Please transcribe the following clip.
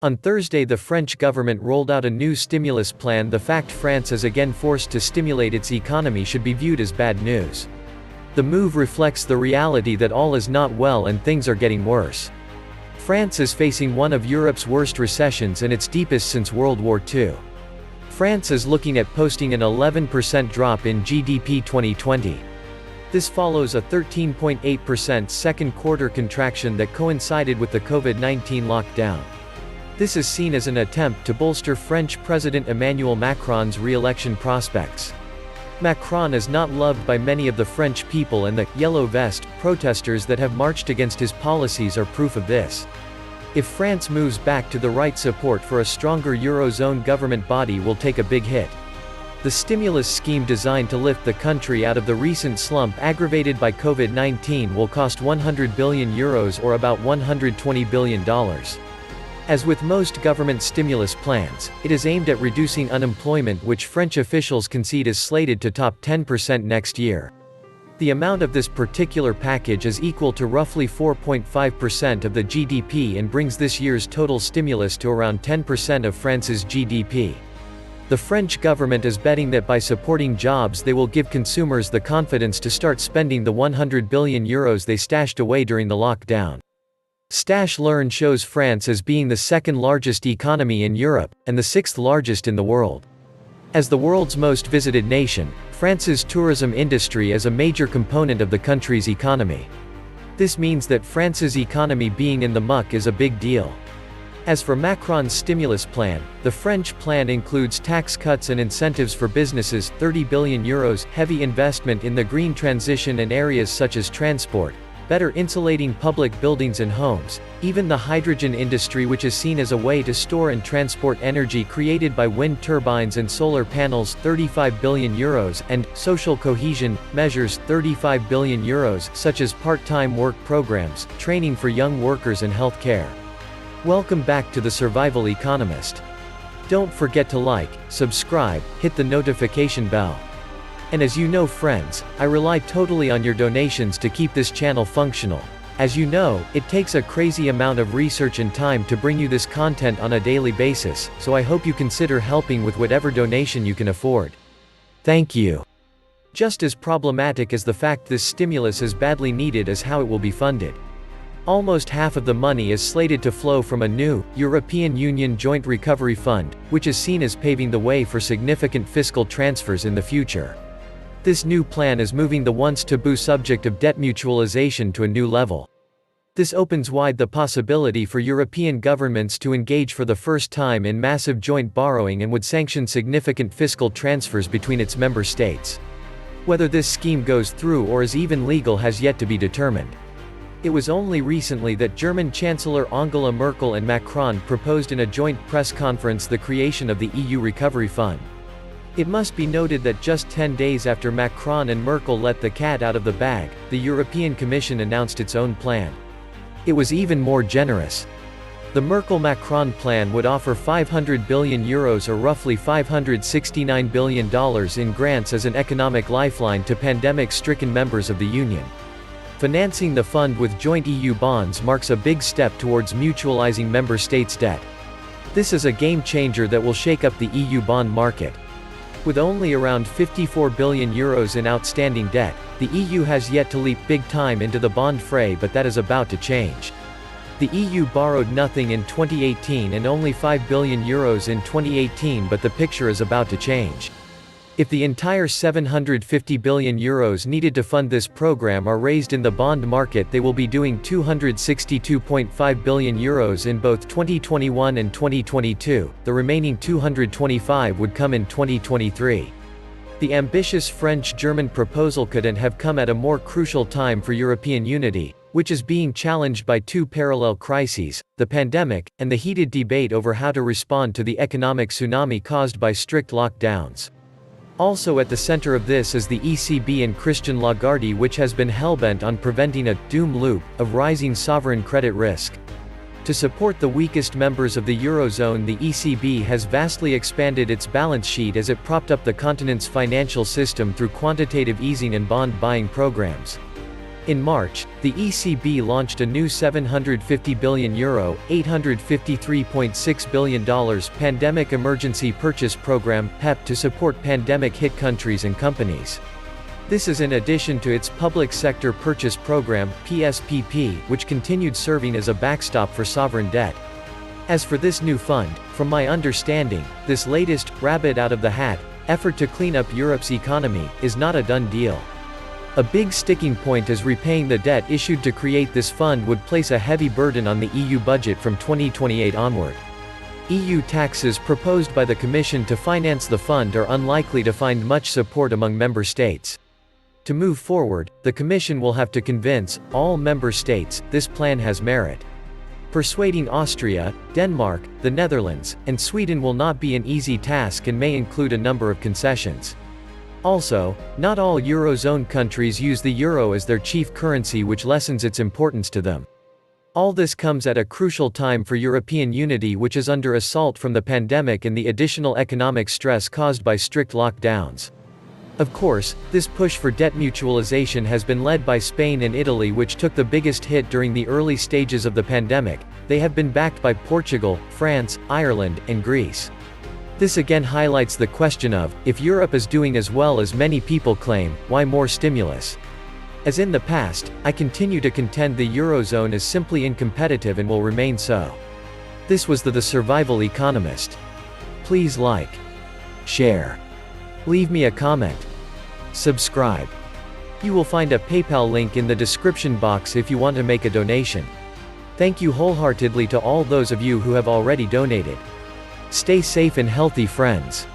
On Thursday, the French government rolled out a new stimulus plan. The fact France is again forced to stimulate its economy should be viewed as bad news. The move reflects the reality that all is not well and things are getting worse. France is facing one of Europe's worst recessions and its deepest since World War II. France is looking at posting an 11% drop in GDP 2020. This follows a 13.8% second quarter contraction that coincided with the COVID-19 lockdown. This is seen as an attempt to bolster French President Emmanuel Macron's re-election prospects. Macron is not loved by many of the French people, and the «yellow vest» protesters that have marched against his policies are proof of this. If France moves back to the right, support for a stronger Eurozone government body will take a big hit. The stimulus scheme designed to lift the country out of the recent slump aggravated by COVID-19 will cost €100 billion or about $120 billion. As with most government stimulus plans, it is aimed at reducing unemployment, which French officials concede is slated to top 10% next year. The amount of this particular package is equal to roughly 4.5% of the GDP and brings this year's total stimulus to around 10% of France's GDP. The French government is betting that by supporting jobs they will give consumers the confidence to start spending the €100 billion they stashed away during the lockdown. Stash Learn shows France as being the second largest economy in Europe, and the sixth largest in the world. As the world's most visited nation, France's tourism industry is a major component of the country's economy. This means that France's economy being in the muck is a big deal. As for Macron's stimulus plan, the French plan includes tax cuts and incentives for businesses, €30 billion, heavy investment in the green transition and areas such as transport, better insulating public buildings and homes, even the hydrogen industry, which is seen as a way to store and transport energy created by wind turbines and solar panels, €35 billion, and social cohesion measures, €35 billion, such as part-time work programs, training for young workers and health care. Welcome back to the Survival Economist. Don't forget to like, subscribe, hit the notification bell. And as you know, friends, I rely totally on your donations to keep this channel functional. As you know, it takes a crazy amount of research and time to bring you this content on a daily basis, so I hope you consider helping with whatever donation you can afford. Thank you. Just as problematic as the fact this stimulus is badly needed is how it will be funded. Almost half of the money is slated to flow from a new, European Union Joint Recovery Fund, which is seen as paving the way for significant fiscal transfers in the future. This new plan is moving the once taboo subject of debt mutualization to a new level. This opens wide the possibility for European governments to engage for the first time in massive joint borrowing and would sanction significant fiscal transfers between its member states. Whether this scheme goes through or is even legal has yet to be determined. It was only recently that German Chancellor Angela Merkel and Macron proposed in a joint press conference the creation of the EU Recovery Fund. It must be noted that just 10 days after Macron and Merkel let the cat out of the bag, the European Commission announced its own plan. It was even more generous. The Merkel-Macron plan would offer €500 billion or roughly $569 billion in grants as an economic lifeline to pandemic-stricken members of the Union. Financing the fund with joint EU bonds marks a big step towards mutualizing member states' debt. This is a game-changer that will shake up the EU bond market. With only around €54 billion in outstanding debt, the EU has yet to leap big time into the bond fray, but that is about to change. The EU borrowed nothing in 2018 and only €5 billion in 2018, but the picture is about to change. If the entire €750 billion needed to fund this program are raised in the bond market, they will be doing €262.5 billion in both 2021 and 2022, the remaining 225 would come in 2023. The ambitious French-German proposal couldn't have come at a more crucial time for European unity, which is being challenged by two parallel crises, the pandemic, and the heated debate over how to respond to the economic tsunami caused by strict lockdowns. Also at the center of this is the ECB and Christine Lagarde, which has been hellbent on preventing a doom loop of rising sovereign credit risk. To support the weakest members of the Eurozone, the ECB has vastly expanded its balance sheet as it propped up the continent's financial system through quantitative easing and bond buying programs. In March, the ECB launched a new €750 billion $853.6 billion Pandemic Emergency Purchase Program (PEP) to support pandemic-hit countries and companies. This is in addition to its Public Sector Purchase Program (PSPP), which continued serving as a backstop for sovereign debt. As for this new fund, from my understanding, this latest, rabbit-out-of-the-hat, effort to clean up Europe's economy, is not a done deal. A big sticking point is repaying the debt issued to create this fund would place a heavy burden on the EU budget from 2028 onward. EU taxes proposed by the Commission to finance the fund are unlikely to find much support among member states. To move forward, the Commission will have to convince all member states this plan has merit. Persuading Austria, Denmark, the Netherlands, and Sweden will not be an easy task and may include a number of concessions. Also, not all Eurozone countries use the euro as their chief currency, which lessens its importance to them. All this comes at a crucial time for European unity, which is under assault from the pandemic and the additional economic stress caused by strict lockdowns. Of course, this push for debt mutualization has been led by Spain and Italy, which took the biggest hit during the early stages of the pandemic. They have been backed by Portugal, France, Ireland, and Greece. This again highlights the question of, if Europe is doing as well as many people claim, why more stimulus? As in the past, I continue to contend the Eurozone is simply uncompetitive and will remain so. This was the Survival Economist. Please like, share, leave me a comment, subscribe. You will find a PayPal link in the description box if you want to make a donation. Thank you wholeheartedly to all those of you who have already donated. Stay safe and healthy, friends.